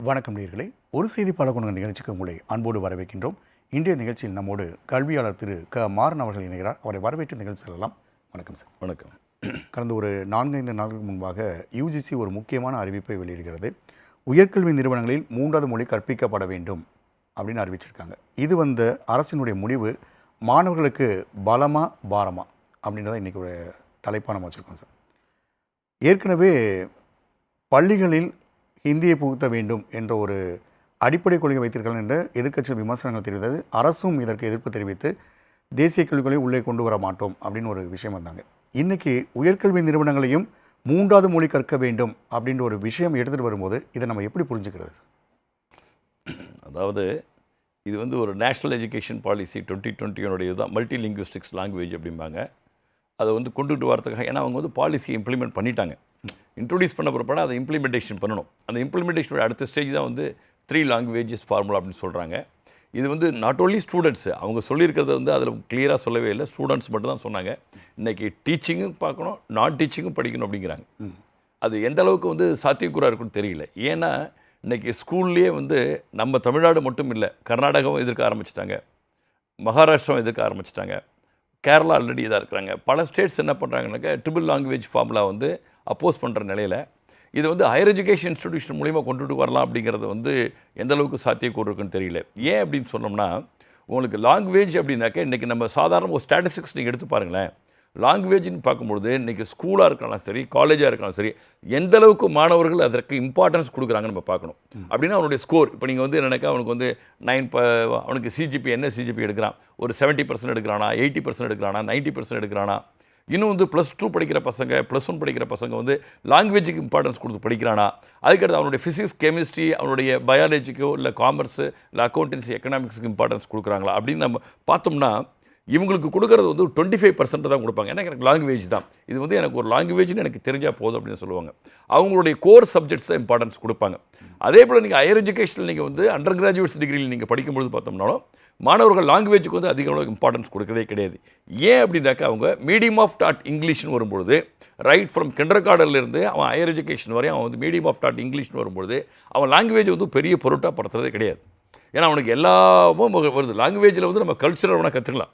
வணக்கம் நேயர்களே, ஒரு செய்தி பல குணங்கள் நிகழ்ச்சிக்கு உங்களை அன்போடு வரவேற்கின்றோம். இன்றைய நிகழ்ச்சியில் நம்மோடு கல்வியாளர் திரு மாறன் அவர்கள் இணைகிறார். அவரை வரவேற்று நிகழ்ச்சி செல்லலாம். வணக்கம் சார். வணக்கம். கடந்த ஒரு 4-5 நாட்களுக்கு முன்பாக யூஜிசி ஒரு முக்கியமான அறிவிப்பை வெளியிடுகிறது. உயர்கல்வி நிறுவனங்களில் 3வது மொழி கற்பிக்கப்பட வேண்டும் அப்படின்னு அறிவிச்சிருக்காங்க. இது அரசினுடைய முடிவு மாணவர்களுக்கு பலமா பாரமா அப்படின்றத இன்றைக்கி ஒரு தலைப்பாக நம்ம வச்சுருக்கோம் சார். ஏற்கனவே பள்ளிகளில் ஹிந்தியை புகுத்த வேண்டும் என்ற ஒரு அடிப்படை கொள்கை வைத்திருக்கிறார்கள் என்ற எதிர்க்கட்சி விமர்சனங்கள் தெரிவித்தது. அரசும் இதற்கு எதிர்ப்பு தெரிவித்து தேசிய கல்விக் கொள்கையை உள்ளே கொண்டு வர மாட்டோம் அப்படின்னு ஒரு விஷயம் வந்தாங்க. இன்றைக்கி உயர்கல்வி நிறுவனங்களையும் 3வது மொழி கற்க வேண்டும் அப்படின்ற ஒரு விஷயம் எடுத்துகிட்டு வரும்போது இதை நம்ம எப்படி புரிஞ்சுக்கிறது சார்? அதாவது இது ஒரு நேஷ்னல் எஜுகேஷன் பாலிசி 2020 தான். மல்டி லிங்குவிஸ்டிக்ஸ் லாங்குவேஜ் அப்படிம்பாங்க. அதை கொண்டுட்டு வரதுக்காக, ஏன்னா அவங்க பாலிசியை இம்ப்ளிமெண்ட் பண்ணிட்டாங்க. இன்ட்ரொடியூஸ் பண்ண பிறப்பாடு அதை இம்ப்ளிமெண்டேஷன் பண்ணணும். அந்த இம்ப்ளிமெண்டேஷனோட அடுத்த ஸ்டேஜ் தான் 3 லாங்குவேஜஸ் ஃபார்முலா அப்படின்னு சொல்கிறாங்க. இது நாட் ஓன்லி ஸ்டூடெண்ட்ஸு, அவங்க சொல்லியிருக்கிறத அதில் கிளியராக சொல்லவே இல்லை. ஸ்டூடெண்ட்ஸ் மட்டும் தான் சொன்னாங்க. இன்றைக்கி டீச்சிங்கும் பார்க்கணும், நான் டீச்சிங்கும் படிக்கணும் அப்படிங்கிறாங்க. அது எந்த அளவுக்கு சாத்தியக்கூறாக இருக்குன்னு தெரியல. ஏன்னா இன்றைக்கி ஸ்கூல்லேயே நம்ம தமிழ்நாடு மட்டும் இல்லை, கர்நாடகாவும் எதிர்க்க ஆரம்பிச்சிட்டாங்க, மகாராஷ்டிராவும் எதிர்க்க ஆரம்பிச்சிட்டாங்க, கேரளா ஆல்ரெடி இதாக இருக்கிறாங்க. பல ஸ்டேட்ஸ் என்ன பண்ணுறாங்கன்னாக்கா ட்ரிபிள் லாங்குவேஜ் ஃபார்முலா அப்போஸ் பண்ணுற நிலையில் இது ஹையர் எஜுகேஷன் இன்ஸ்டிடியூஷன் மூலிமா கொண்டுட்டு வரலாம் அப்படிங்கிறது எந்த அளவுக்கு சாத்தியக்கூறு இருக்குன்னு தெரியல. ஏன் அப்படின்னு சொன்னோம்னா, உங்களுக்கு லாங்குவேஜ் அப்படின்னாக்கா இன்றைக்கி நம்ம சாதாரண ஒரு ஸ்டாட்டிஸ்டிக்ஸ் நீங்கள் எடுத்து பாருங்களேன். லாங்குவேஜ்னு பார்க்கும்பொழுது இன்றைக்கி ஸ்கூலாக இருக்கலாம் சரி, காலேஜாக இருக்கலாம் சரி, எந்த அளவுக்கு மாணவர்கள் அதற்கு இம்பார்ட்டன்ஸ் கொடுக்குறாங்கன்னு நம்ம பார்க்கணும். அப்படின்னா அவனுடைய ஸ்கோர், இப்போ நீங்கள் என்னென்னாக்கா அவனுக்கு 9 அவனுக்கு சிஜிபி என்ன சிஜிபி எடுக்கிறான், ஒரு 70% எடுக்கிறானா, 80% எடுக்கிறானா, 90% எடுக்கிறானா, இன்னும் +2 படிக்கிற பசங்க, +1 படிக்கிற பசங்க லாங்குவேஜுக்கு இம்பார்ட்டன்ஸ் கொடுத்து படிக்கிறானா, அதுக்கடுத்து அவனுடைய ஃபிசிக்ஸ் கெமிஸ்ட்ரி, அவனுடைய பயாலஜிக்கோ இல்லை காமர்ஸு இல்லை அக்கௌண்டன்சி எக்கனாமிக்ஸுக்கு இம்பார்ட்டன்ஸ் கொடுக்குறாங்களா அப்படின்னு நம்ம பார்த்தோம்னா, இவங்களுக்கு கொடுக்குறது 25% தான் கொடுப்பாங்க. ஏன்னா எனக்கு லாங்குவேஜ் தான், இது எனக்கு ஒரு லாங்குவேஜ்னு எனக்கு தெரிஞ்சால் போதும் அப்படின்னு சொல்லுவாங்க. அவங்களுடைய கோர் சப்ஜெக்ட்ஸை இம்பார்ட்டன்ஸ் கொடுப்பாங்க. அதே போல் நீங்கள் ஹையர் எஜுகேஷனில் நீங்கள் அண்டர் கிராஜுவேட்ஸ் டிகிரியில் நீங்கள் படிக்கும்பொழுது பார்த்தோம்னாலும் மாணவர்கள் லாங்குவேஜுக்கு அதிக அளவுக்கு இம்பார்ட்டன்ஸ் கொடுக்கறதே கிடையாது. ஏன் அப்படின்னாக்கா அவங்க மீடியம் ஆஃப் டாட் இங்கிலீஷ்னு வரும்பொழுது, ரைட் ஃப்ரம் கிண்டர் கார்டன்லேருந்து அவன் ஹையர் எஜுகேஷன் வரையும் அவன் மீடியம் ஆஃப் டாட் இங்கிலீஷ்னு வரும்பொழுது அவன் லாங்குவேஜ் பெரிய பொருட்டாக படுத்துறதே கிடையாது. ஏன்னா அவனுக்கு எல்லாமும் வருது. லாங்குவேஜில் நம்ம கல்ச்சரை வேணால் கற்றுக்கலாம்,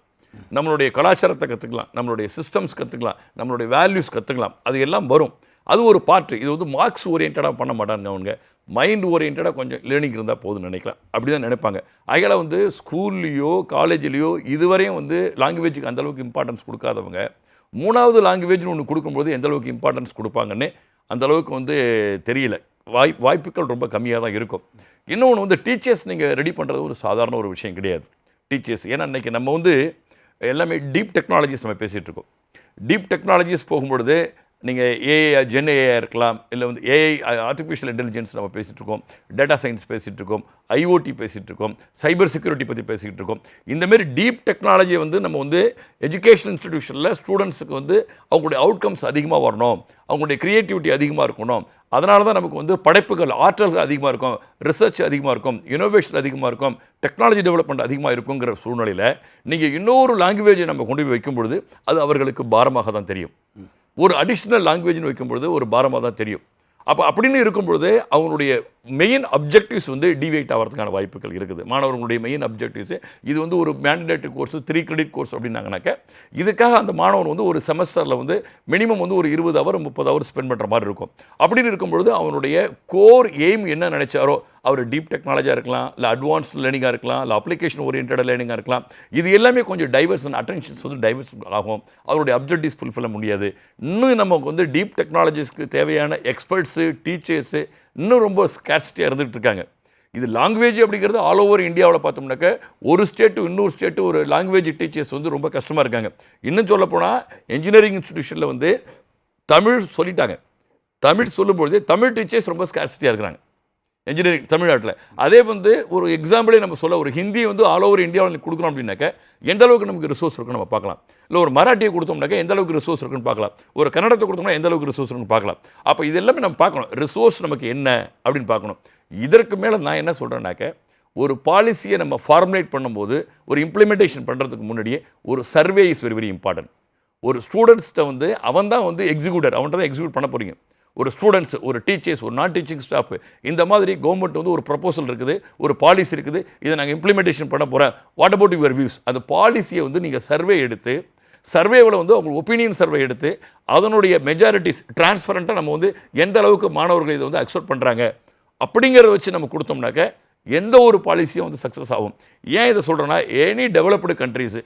நம்மளுடைய கலாச்சாரத்தை கற்றுக்கலாம், நம்மளுடைய சிஸ்டம்ஸ் கற்றுக்கலாம், நம்மளுடைய வேல்யூஸ் கற்றுக்கலாம், அது எல்லாம் வரும். அது ஒரு பார்ட்டு. இது மார்க்ஸ் ஓரியன்டாக பண்ண மாட்டாங்க. அவங்க மைண்ட் ஓரியன்டாக கொஞ்சம் லேர்னிங் இருந்தால் போதும்னு நினைக்கலாம். அப்படி தான் நினைப்பாங்க. அதனால் ஸ்கூல்லையோ காலேஜ்லேயோ இதுவரையும் லாங்குவேஜுக்கு அந்தளவுக்கு இம்பார்ட்டன்ஸ் கொடுக்காதவங்க 3வது லாங்குவேஜ்னு ஒன்று கொடுக்கும்போது எந்தளவுக்கு இம்பார்ட்டன்ஸ் கொடுப்பாங்கன்னு அந்தளவுக்கு தெரியல. வாய்ப்புகள் ரொம்ப கம்மியாக தான் இருக்கும். இன்னொன்று டீச்சர்ஸ் நீங்கள் ரெடி பண்ணுறது ஒரு சாதாரண ஒரு விஷயம் கிடையாது. டீச்சர்ஸ், ஏன்னா இன்றைக்கி நம்ம எல்லாமே டீப் டெக்னாலஜிஸ் நம்ம பேசிகிட்டு இருக்கோம். டீப் டெக்னாலஜிஸ் போகும்பொழுது நீங்கள் ஏஐ, ஜென் ஏஐ இருக்கலாம், இல்லை ஏஐ ஆர்டிஃபிஷியல் இன்டெலிஜென்ஸ் நம்ம பேசிகிட்டு இருக்கோம், டேட்டா சயின்ஸ் பேசிகிட்டு இருக்கோம், ஐஓடி பேசிகிட்டு இருக்கோம், சைபர் செக்யூரிட்டி பற்றி பேசிக்கிட்டு இருக்கோம். இந்தமாரி டீப் டெக்னாலஜியை நம்ம எஜுகேஷன் இன்ஸ்டிடியூஷனில் ஸ்டூடெண்ட்ஸுக்கு அவங்களுடைய அவுட்கம்ஸ் அதிகமாக வரணும், அவங்களுடைய க்ரியேட்டிவிட்டி அதிகமாக இருக்கணும். அதனால தான் நமக்கு படைப்புகள், ஆற்றல்கள் அதிகமாக இருக்கும், ரிசர்ச் அதிகமாக இருக்கும், இனோவேஷன் அதிகமாக இருக்கும், டெக்னாலஜி டெவலப்மெண்ட் அதிகமாக இருக்குங்கிற சூழ்நிலையில் நீங்கள் இன்னொரு லாங்குவேஜை நம்ம கொண்டு போய் வைக்கும்பொழுது அது அவர்களுக்கு பாரமாக தான் தெரியும். ஒரு அடிஷ்னல் லாங்குவேஜ்னு வைக்கும்பொழுது ஒரு பாரமாக தான் தெரியும். அப்படின்னு இருக்கும்பொழுது அவங்களுடைய மெயின் அப்ஜெக்டிவ்ஸ் டிவேட் ஆகிறதுக்கான வாய்ப்புகள் இருக்குது. மாணவர்களுடைய மெயின் அப்ஜெக்டிவ்ஸ் இது ஒரு மேண்டேட்டரி கோர்ஸ், 3 கிரெடிட் கோர்ஸ் அப்படின்னாங்கனாக்க, இதுக்காக அந்த மாணவன் ஒரு செமஸ்டரில் மினிமம் ஒரு 20 ஹவர் 30 ஹவர் ஸ்பெண்ட் பண்ணுற மாதிரி இருக்கும். அப்படின்னு இருக்கும்பொழுது அவனுடைய கோர் எய்ம் என்ன நினைச்சாரோ, அவர் டீப் டெக்னாலஜியாக இருக்கலாம், இல்லை அட்வான்ஸ் லேர்னிங்காக இருக்கலாம், இல்லை அப்ளிகேஷன் ஓரியன்டாக லேர்னிங்காக இருக்கலாம், இது எல்லாமே கொஞ்சம் டைவர்ஸ் அண்ட் அட்டென்ஷன்ஸ் டைவர்ஸ் ஆகும். அவருடைய அப்ஜெக்டிவ்ஸ் ஃபுல்ஃபில் முடியாது. இன்னும் நமக்கு டீப் டெக்னாலஜிஸ்க்கு தேவையான எக்ஸ்பர்ட்ஸு, டீச்சர்ஸு இன்னும் ரொம்ப ஸ்கேர்சிட்டியாக இருந்துகிட்டு இருக்காங்க. இது லாங்குவேஜ் அப்படிங்கிறது ஆல் ஓவர் இந்தியாவில் பார்த்தோம்னாக்க ஒரு ஸ்டேட்டு இன்னொரு ஸ்டேட்டு ஒரு லாங்குவேஜ் டீச்சர்ஸ் ரொம்ப கஷ்டமாக இருக்காங்க. இன்னும் சொல்லப்போனால் என்ஜினியரிங் இன்ஸ்டிடியூஷனில் தமிழ் சொல்லிட்டாங்க. தமிழ் சொல்லும்பொழுது தமிழ் டீச்சர்ஸ் ரொம்ப ஸ்கேர்சிட்டியாக இருக்கிறாங்க என்ஜினியரிங் தமிழ்நாட்டில். அதே ஒரு எக்ஸாம்பிளே நம்ம சொல்ல, ஒரு ஹிந்தி ஆல் ஓவர் இந்தியாவில் கொடுக்குறோம் அப்படின்னாக்க எந்த அளவுக்கு நமக்கு ரிசோர்ஸ் இருக்குன்னு நம்ம பார்க்கலாம். இல்லை ஒரு மராட்டியை கொடுத்தோம்னாக்க எந்த அளவுக்கு ரிசோர்ஸ் இருக்குன்னு பார்க்கலாம். ஒரு கன்னடத்தை கொடுத்தோம்னா எந்த அளவுக்கு ரிசோர்ஸ் இருக்குன்னு பார்க்கலாம். அப்போ இது எல்லாமே நம்ம பார்க்கணும். ரிசோர்ஸ் நமக்கு என்ன அப்படின்னு பார்க்கணும். இதற்கு மேலே நான் என்ன சொல்கிறேன்னாக்க, ஒரு பாலிசியை நம்ம ஃபார்முலேட் பண்ணும்போது, ஒரு இம்ப்ளிமெண்டேஷன் பண்ணுறதுக்கு முன்னாடியே ஒரு survey is very very important. ஒரு ஸ்டூடெண்ட்ஸ்கிட்ட அவன் தான் எக்ஸிக்யூட்டர், அவன்கிட்ட தான் எக்ஸிக்யூட் பண்ண போகிறீங்க. ஒரு ஸ்டூடெண்ட்ஸ், ஒரு டீச்சர்ஸ், ஒரு நான் டீச்சிங் ஸ்டாஃப், இந்த மாதிரி கவர்மெண்ட் வந்து ஒரு ப்ரொபோசல் இருக்குது, ஒரு பாலிசி இருக்குது, இதை நாங்கள் இம்ப்ளிமெண்டேஷன் பண்ண போகிறோம், வாட் அபவுட் யுவர் வியூஸ்? அந்த பாலிசியை வந்து நீங்கள் சர்வே எடுத்து, சர்வேவில் வந்து அவங்க ஒப்பீனியன் சர்வே எடுத்து அதனுடைய மெஜாரிட்டிஸ் டிரான்ஸ்பரண்ட்டாக நம்ம வந்து எந்த அளவுக்கு மாணவர்கள் இதை வந்து அக்செப்ட் பண்ணுறாங்க அப்படிங்கிறத வச்சு நம்ம கொடுத்தோம்னாக்க எந்த ஒரு பாலிசியும் வந்து சக்ஸஸ் ஆகும். ஏன் இதை சொல்கிறேன்னா, any developed countries,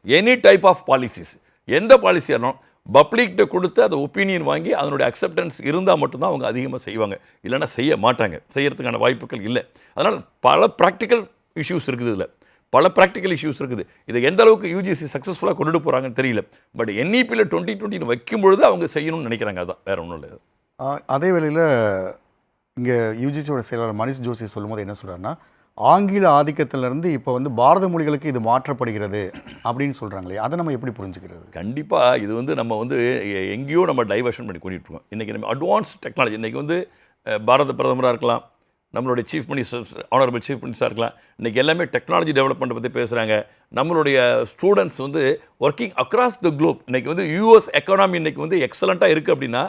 any type of policies, எந்த பாலிசியாக இருந்தாலும் பப்ளிக்கிட்ட கொடுத்து அதை ஒப்பீனியன் வாங்கி அதனுடைய அக்செப்டன்ஸ் இருந்தால் மட்டும்தான் அவங்க அதிகமாக செய்வாங்க, இல்லைன்னா செய்ய மாட்டாங்க, செய்யறதுக்கான வாய்ப்புகள் இல்லை. அதனால் பல ப்ராக்டிக்கல் இஷ்யூஸ் இருக்குது, இதில் பல ப்ராக்டிக்கல் இஷ்யூஸ் இருக்குது. இதை எந்த அளவுக்கு யூஜிசி சக்ஸஸ்ஃபுல்லாக கொண்டுட்டு போகிறாங்கன்னு தெரியல. பட் NEPயில் 2020 வைக்கும் பொழுது அவங்க செய்யணும்னு நினைக்கிறாங்க, அதான் வேறு ஒன்றும் இல்லை. அதே வேளையில் இங்கே யூஜிசியோட செயலாளர் மனிஷ் ஜோஷி சொல்லும்போது என்ன சொல்கிறாருன்னா, ஆங்கில ஆதிக்கத்திலிருந்து இப்போ வந்து பாரத மொழிகளுக்கு இது மாற்றப்படுகிறது அப்படின்னு சொல்கிறாங்களே, அதை நம்ம எப்படி புரிஞ்சுக்கிறது? கண்டிப்பாக இது வந்து நம்ம வந்து எங்கேயோ நம்ம டைவர்ஷன் பண்ணி கூட்டிகிட்டு இன்றைக்கி நம்ம அட்வான்ஸ் டெக்னாலஜி, இன்றைக்கி வந்து பாரத பிரதமராக இருக்கலாம், நம்மளுடைய சீஃப் மினிஸ்டர், ஆனரபிள் சீஃப் மினிஸ்டராக இருக்கலாம், இன்றைக்கி எல்லாமே டெக்னாலஜி டெவலப்மெண்ட் பற்றி பேசுகிறாங்க. நம்மளுடைய ஸ்டூடெண்ட்ஸ் வந்து ஒர்க்கிங் அக்ராஸ் த குளோப். இன்றைக்கி வந்து US எக்கானமி இன்றைக்கி வந்து எக்ஸலண்ட்டாக இருக்குது அப்படின்னா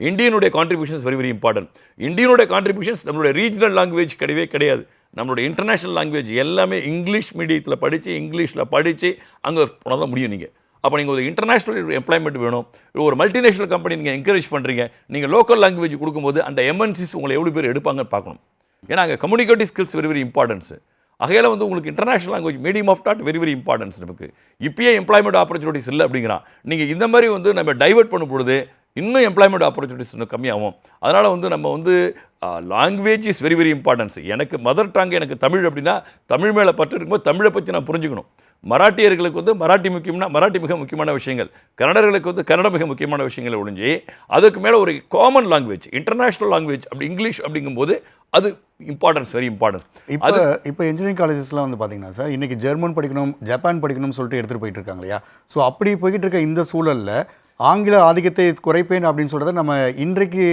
இந்தியனுடைய கான்ட்ரிபியூஷன்ஸ் வெரி வெரி இம்பார்ட்டன்ட். இந்தியனுடைய கான்ட்ரிபியூஷன்ஸ் நம்மளுடைய ரீஜனல் லாங்குவேஜ் கிடையாது. நம்மளுடைய இன்டர்நேஷ்னல் லாங்குவேஜ் எல்லாமே இங்கிலீஷ் மீடியத்தில் படித்து, இங்கிலீஷில் படித்து அங்கே போனால் தான் முடியும். நீங்கள் அப்போ நீங்கள் ஒரு இன்டர்நேஷ்னல் எம்ப்ளாய்மெண்ட் வேணும், ஒரு மல்டிநேஷ்னல் கம்பெனி நீங்கள் என்கரேஜ் பண்ணுறீங்க, நீங்கள் லோக்கல் லாங்குவேஜ் கொடுக்கும்போது அந்த MNCs உங்களை எவ்வளோ பேர் எடுப்பாங்கன்னு பார்க்கணும். ஏன்னா அங்கே communicative skills very very importance. ஆகையால் வந்து உங்களுக்கு international language medium of thought very very importance. நமக்கு இப்பயே எம்ப்ளாய்மெண்ட் ஆப்பர்ச்சுனிட்டிஸ் இல்லை அப்படிங்கிறான். நீங்கள் இந்த மாதிரி வந்து நம்ம டைவர்ட் பண்ணும் பொழுது இன்னும் எம்ப்ளாய்மெண்ட் ஆப்பர்ச்சுனிட்டிஸ் இன்னும் கம்மியாகும். அதனால் வந்து நம்ம வந்து language is very very importance. எனக்கு மதர் டங் எனக்கு தமிழ் அப்படின்னா தமிழ் மேலே பற்று இருக்கும்போது தமிழை பற்றி நான் புரிஞ்சுக்கணும். மராட்டியர்களுக்கு வந்து மராட்டி முக்கியம்னா மராட்டி மிக முக்கியமான விஷயங்கள், கன்னடர்களுக்கு வந்து கன்னடம் மிக முக்கியமான விஷயங்களை ஒழிஞ்சு அதுக்கு மேலே ஒரு காமன் லாங்குவேஜ், இன்டர்நேஷ்னல் லாங்குவேஜ் அப்படி இங்கிலீஷ் அப்படிங்கும்போது அது இம்பார்ட்டன்ஸ், வெரி இம்பார்ட்டன்ஸ். இப்போ இன்ஜினியரிங் காலேஜஸ்லாம் வந்து பார்த்தீங்கன்னா சார், இன்றைக்கி ஜெர்மன் படிக்கணும், ஜப்பான் படிக்கணும்னு சொல்லிட்டு எடுத்துகிட்டு போயிட்டு இருக்காங்க இல்லையா? ஸோ அப்படி போய்கிட்டு இருக்க இந்த சூழலில் ஆங்கில ஆதிக்கத்தை குறைப்பேன் அப்படின்னு சொல்கிறத நம்ம இன்றைக்கு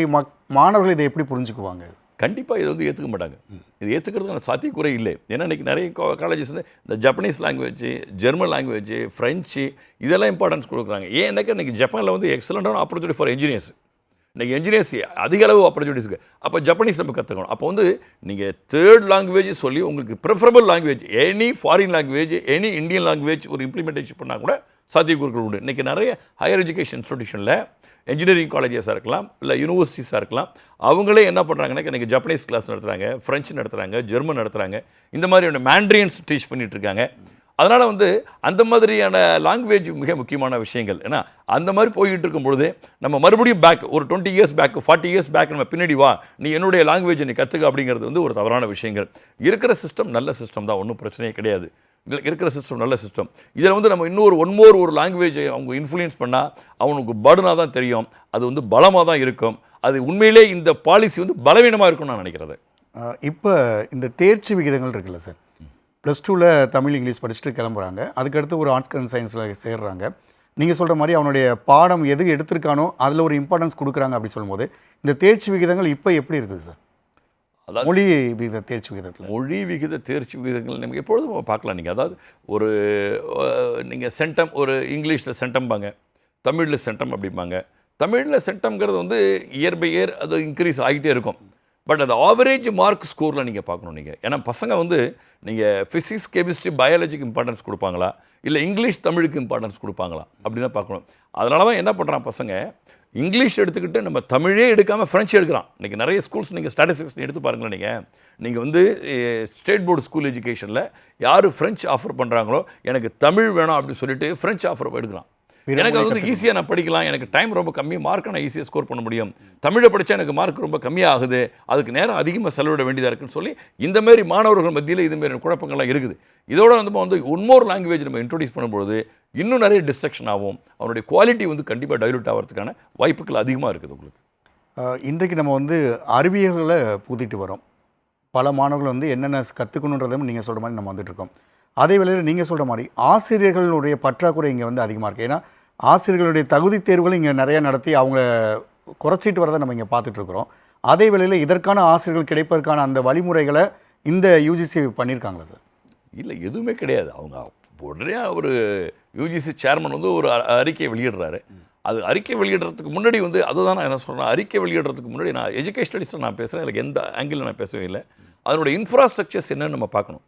மாணவர்கள் இதை எப்படி புரிஞ்சுக்குவாங்க? கண்டிப்பாக இதை வந்து ஏற்றுக்க மாட்டாங்க. இது ஏற்றுக்கிறதுக்கான சாத்தியக்குறை இல்லை. ஏன்னா இன்றைக்கி நிறைய காலேஜஸ் வந்து இந்த Japanese language, German language, French இதெல்லாம் இம்பார்ட்டன்ஸ் கொடுக்குறாங்க. ஏன்னாக்கா இன்றைக்கி ஜப்பானில் வந்து எக்ஸலண்ட்டான ஆப்பர்ச்சுனிட்டி ஃபார் என்ஜினியர்ஸ். இன்றைக்கி என்ஜினியர்ஸ் அதிக அளவு ஆப்பர்ச்சுனிட்டிஸ் இருக்குது. அப்போ ஜப்பனீஸ் நம்ம கற்றுக்கணும். அப்போ வந்து நீங்கள் தேர்ட் லாங்குவேஜ் சொல்லி உங்களுக்கு preferable language, any foreign language, any Indian language ஒரு இம்ப்ளிமெண்டேஷன் பண்ணால் கூட சாத்தியக்கூறுகள் உண்டு. இன்றைக்கி நிறைய ஹையர் எஜுகேஷன் இன்ஸ்டிடியூஷனில் என்ஜினியரிங் காலேஜஸாக இருக்கலாம், இல்லை யூனிவர்சிட்டிஸாக இருக்கலாம், அவங்களே என்ன பண்ணுறாங்கன்னா இன்றைக்கி ஜப்பனீஸ் கிளாஸ் நடத்துகிறாங்க, ஃப்ரெஞ்சு நடத்துகிறாங்க, ஜெர்மன் நடத்துகிறாங்க, இந்த மாதிரியான மேண்ட்ரியன்ஸ் டீச் பண்ணிகிட்டு இருக்காங்க. அதனால் வந்து அந்த மாதிரியான லாங்குவேஜ் மிக முக்கியமான விஷயங்கள். ஏன்னா அந்த மாதிரி போய்கிட்டு இருக்கும்பொழுது நம்ம மறுபடியும் பேக் ஒரு 20 இயர்ஸ் பேக், 40 இயர்ஸ் பேக் நம்ம பின்னாடி வா, நீ என்னுடைய லாங்குவேஜை நீ கற்றுக்க அப்படிங்கிறது வந்து ஒரு தவறான விஷயங்கள். இருக்கிற சிஸ்டம் நல்ல சிஸ்டம் தான், ஒன்றும் பிரச்சனையே கிடையாது. இருக்கிற சிஸ்டம் நல்ல சிஸ்டம். இதில் வந்து நம்ம இன்னொரு ஒரு லாங்குவேஜை அவங்க இன்ஃப்ளூயன்ஸ் பண்ணால் அவனுக்கு பர்டனாக தான் தெரியும், அது வந்து பலமாக தான் இருக்கும். அது உண்மையிலே இந்த பாலிசி வந்து பலவீனமாக இருக்கும்னு நான் நினைக்கிறது. இப்போ இந்த தேர்ச்சி விகிதங்கள் இருக்குல்ல சார், +2ல் தமிழ் இங்கிலீஷ் படிச்சுட்டு கிளம்புறாங்க, அதுக்கடுத்து ஒரு ஆர்ட்ஸ் அண்ட் சயின்ஸில் சேர்றாங்க. நீங்கள் சொல்கிற மாதிரி அவனுடைய பாடம் எது எடுத்திருக்கானோ அதில் ஒரு இம்பார்ட்டன்ஸ் கொடுக்குறாங்க அப்படி சொல்லும்போது இந்த தேர்ச்சி விகிதங்கள் இப்போ எப்படி இருக்குது சார்? அதாவது மொழி விகித தேர்ச்சி விகிதத்தில், மொழி விகித தேர்ச்சி விகிதங்கள் நம்ம எப்பொழுதும் பார்க்கலாம். நீங்கள் அதாவது ஒரு நீங்கள் சென்டம், ஒரு இங்கிலீஷில் சென்டம்பாங்க, தமிழில் சென்டம் அப்படிம்பாங்க. தமிழில் சென்டம்ங்கிறது வந்து இயர் பை இயர் அது இன்க்ரீஸ் ஆகிட்டே இருக்கும். பட் அது ஆவரேஜ் மார்க் ஸ்கோரில் நீங்கள் பார்க்கணும். நீங்கள் ஏன்னா பசங்க வந்து நீங்கள் ஃபிசிக்ஸ், கெமிஸ்ட்ரி, பயாலஜிக்கு இம்பார்ட்டன்ஸ் கொடுப்பாங்களா, இல்லை இங்கிலீஷ் தமிழுக்கு இம்பார்ட்டன்ஸ் கொடுப்பாங்களா அப்படின்னு தான் பார்க்கணும். அதனால தான் என்ன பண்ணுறான் பசங்க, இங்கிலீஷ் எடுத்துக்கிட்டு நம்ம தமிழே எடுக்காமல் ஃப்ரெஞ்சு எடுக்கிறான். இன்றைக்கி நிறைய ஸ்கூல்ஸ் நீங்கள் ஸ்டாட்டிஸ்டிக்ஸ் எடுத்து பாருங்களேன். நீங்கள் வந்து ஸ்டேட் போர்டு ஸ்கூல் எஜுகேஷனில் யார் ஃப்ரெஞ்சு ஆஃபர் பண்ணுறாங்களோ எனக்கு தமிழ் வேணும் அப்படின்னு சொல்லிட்டு ஃப்ரெஞ்சு ஆஃபர் எடுக்கிறான். எனக்கு அது வந்து ஈஸியாக நான் படிக்கலாம், எனக்கு டைம் ரொம்ப கம்மி, மார்க்கை நான் ஈஸியாக ஸ்கோர் பண்ண முடியும், தமிழை படித்தா எனக்கு மார்க் ரொம்ப கம்மியாக ஆகுது, அதுக்கு நேரம் அதிகமாக செலவிட வேண்டியதாக இருக்குன்னு சொல்லி இந்தமாரி மாணவர்கள் மத்தியில் இதுமாரி குழப்பங்கள்லாம் இருக்குது. இதோட வந்து இன்னொரு லாங்குவேஜ் நம்ம இன்ட்ரோடியூஸ் பண்ணும்போது இன்னும் நிறைய டிஸ்ட்ரக்ஷன் ஆகும், அவனுடைய குவாலிட்டி வந்து கண்டிப்பாக டைலூட் ஆகிறதுக்கான வாய்ப்புகள் அதிகமாக இருக்குது உங்களுக்கு. இன்றைக்கு நம்ம வந்து அறிவியல்களை புதிட்டு வரோம், பல மாணவர்கள் வந்து என்னென்ன கற்றுக்கணுன்றதும் நீங்கள் சொல்கிற மாதிரி நம்ம வந்துட்டுருக்கோம். அதே வேளையில் நீங்கள் சொல்கிற மாதிரி ஆசிரியர்களுடைய பற்றாக்குறை இங்கே வந்து அதிகமாக இருக்குது. ஏன்னா ஆசிரியர்களுடைய தகுதி தேர்வுகள் இங்கே நிறையா நடத்தி அவங்க குறைச்சிட்டு வரதை நம்ம இங்கே பார்த்துட்ருக்குறோம். அதே வேளையில் இதற்கான ஆசிரியர்கள் கிடைப்பதற்கான அந்த வழிமுறைகளை இந்த யூஜிசி பண்ணியிருக்காங்களா சார்? இல்லை, எதுவுமே கிடையாது. அவங்க உடனே ஒரு யூஜிசி சேர்மன் வந்து ஒரு அறிக்கையை வெளியிடுறாரு. அது அறிக்கை வெளியிடுறதுக்கு முன்னாடி வந்து அதுதான் நான் என்ன சொல்கிறேன், அறிக்கை வெளியிடுறதுக்கு முன்னாடி நான் எஜுகேஷனலிஸ்ட்டில் நான் பேசுகிறேன், எனக்கு எந்த ஆங்கிளில் நான் பேசவே இல்லை. அதனுடைய இன்ஃப்ராஸ்ட்ரக்சர்ஸ் என்னன்னு நம்ம பார்க்கணும்,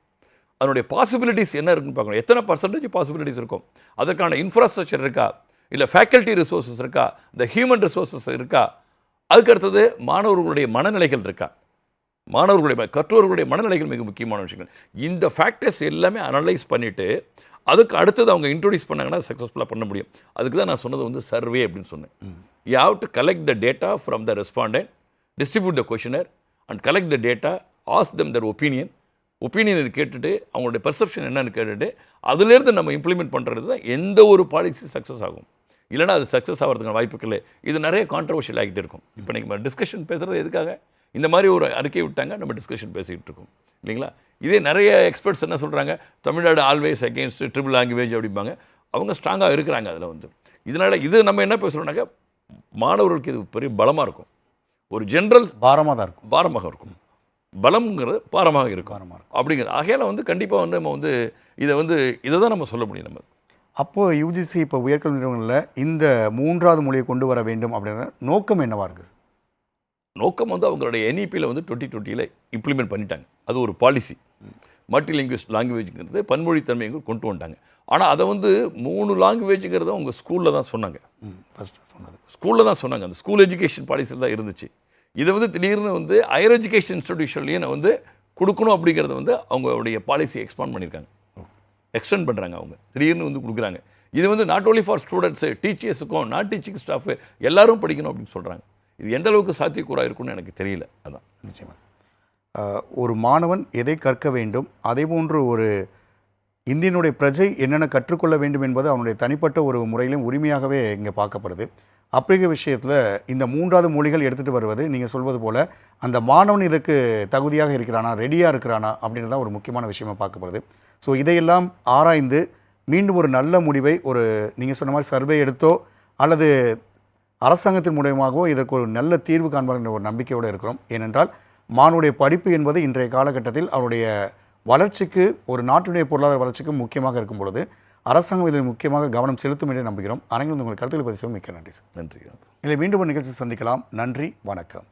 அதனுடைய பாசிபிலிட்டிஸ் என்ன இருக்குன்னு பார்க்கணும், எத்தனை பர்சன்டேஜ் பாசிபிலிட்டிஸ் இருக்கும், அதற்கான இன்ஃப்ராஸ்ட்ரக்சர் இருக்கா, இல்லை ஃபேக்கல்ட்டி ரிசோர்ஸஸ் இருக்கா, இந்த ஹியூமன் ரிசோர்ஸஸ் இருக்கா, அதுக்கு அடுத்தது மாணவர்களுடைய மனநிலைகள் இருக்கா, கற்றோர்களுடைய மனநிலைகள் மிக முக்கியமான விஷயங்கள். இந்த ஃபேக்டர்ஸ் எல்லாமே அனலைஸ் பண்ணிவிட்டு அதுக்கு அடுத்தது அவங்க இன்ட்ரோடியூஸ் பண்ணாங்கன்னா சக்ஸஸ்ஃபுல்லாக பண்ண முடியும். அதுக்கு தான் நான் சொன்னது வந்து சர்வே அப்படின்னு சொன்னேன். You have to collect the data from the respondent, distribute the questionnaire and collect the data, ask them their opinion கேட்டுட்டு அவங்களுடைய பெர்செப்ஷன் என்னன்னு கேட்டுட்டு அதுலேருந்து நம்ம இம்ப்ளிமெண்ட் பண்ணுறது தான் எந்த ஒரு பாலிசி சக்ஸஸ் ஆகும். இல்லைனா அது சக்ஸஸ் ஆகிறதுக்கான வாய்ப்புகள் இல்லை. இது நிறைய கான்ட்ரவர்ஷியல் ஆகிட்டு இருக்கும். இப்போ நீங்கள் டிஸ்கஷன் பேசுகிறது எதுக்காக, இந்த மாதிரி ஒரு அறிக்கை விட்டாங்க, நம்ம டிஸ்கஷன் பேசிகிட்டு இருக்கோம் இல்லைங்களா. இதே நிறைய எக்ஸ்பர்ட்ஸ் என்ன சொல்கிறாங்க, Tamil Nadu always against triple language அப்படிம்பாங்க. அவங்க ஸ்ட்ராங்காக இருக்கிறாங்க அதில் வந்து. இதனால் இது நம்ம என்ன பேசுகிறோம்னாக்கா மாணவர்களுக்கு இது பெரிய பலமாக இருக்கும். ஒரு ஜென்ரல் பாரமாக இருக்கும். பலம்ங்கிறது பாரமாக இருக்கும் அப்படிங்கிறது. ஆகையால் வந்து கண்டிப்பாக வந்து நம்ம வந்து இதை தான் நம்ம சொல்ல முடியும். நம்ம அப்போது யூஜிசி இப்போ உயர்கல்வி நிறுவனங்களில் இந்த 3வது மொழியை கொண்டு வர வேண்டும் அப்படின்ற நோக்கம் என்னவாக இருக்குது? நோக்கம் வந்து அவங்களுடைய NEPயில் வந்து 2020 இம்ப்ளிமெண்ட் பண்ணிட்டாங்க. அது ஒரு பாலிசி. மல்டிலிங்குவிஸ்ட் லாங்குவேஜுங்கிறது பன்மொழித்தன்மையை கொண்டு வந்துட்டாங்க. ஆனால் அதை வந்து 3 லாங்குவேஜுங்கிறத அவங்க ஸ்கூலில் தான் சொன்னாங்க. ஸ்கூலில் தான் சொன்னாங்க. அந்த ஸ்கூல் எஜுகேஷன் பாலிசியில் தான் இருந்துச்சு. இதை வந்து திடீர்னு வந்து ஹையர் எஜுகேஷன் இன்ஸ்டிடியூஷன்லேயே வந்து கொடுக்கணும் அப்படிங்கிறத வந்து அவங்களுடைய பாலிசி எக்ஸ்டெண்ட் பண்ணுறாங்க. அவங்க திடீர்னு வந்து கொடுக்குறாங்க. இது வந்து நாட் ஓன்லி ஃபார் ஸ்டூடெண்ட்ஸு, டீச்சர்ஸுக்கும் நான் டீச்சிங் ஸ்டாஃபு எல்லாரும் படிக்கணும் அப்படின்னு சொல்கிறாங்க. இது எந்த அளவுக்கு சாத்தியக்கூறாக இருக்குன்னு எனக்கு தெரியல. அதான் நிச்சயமாக ஒரு மாணவன் எதை கற்க வேண்டும், அதே போன்று ஒரு இந்தியனுடைய பிரஜை என்னென்ன கற்றுக்கொள்ள வேண்டும் என்பது அவனுடைய தனிப்பட்ட ஒரு முறையிலும் உரிமையாகவே இங்கே பார்க்கப்படுது. அப்படிங்கிற விஷயத்தில் இந்த 3வது மொழிகள் எடுத்துகிட்டு வருவது நீங்கள் சொல்வது போல் அந்த மாணவன் இதற்கு தகுதியாக இருக்கிறானா, ரெடியாக இருக்கிறானா அப்படின்றது தான் ஒரு முக்கியமான விஷயமாக பார்க்கப்படுது. ஸோ இதையெல்லாம் ஆராய்ந்து மீண்டும் ஒரு நல்ல முடிவை நீங்கள் சொன்ன மாதிரி சர்வே எடுத்தோ அல்லது அரசாங்கத்தின் மூலமாகவோ இதற்கு ஒரு நல்ல தீர்வு காண்பார் என்ற ஒரு நம்பிக்கையோடு இருக்கிறோம். ஏனென்றால் மாணவனுடைய படிப்பு என்பது இன்றைய காலகட்டத்தில் அவருடைய வளர்ச்சிக்கு, ஒரு நாட்டினுடைய பொருளாதார வளர்ச்சிக்கு முக்கியமாக இருக்கும் பொழுது அரசாங்கம் இதில் முக்கியமாக கவனம் செலுத்தும் என்று நம்புகிறோம். அரங்கில் உங்கள் கருத்துக்களை பதிவு செய்ய மிக்க நன்றி சார். நன்றி. இல்லை மீண்டும் ஒரு நிகழ்ச்சி சந்திக்கலாம். நன்றி, வணக்கம்.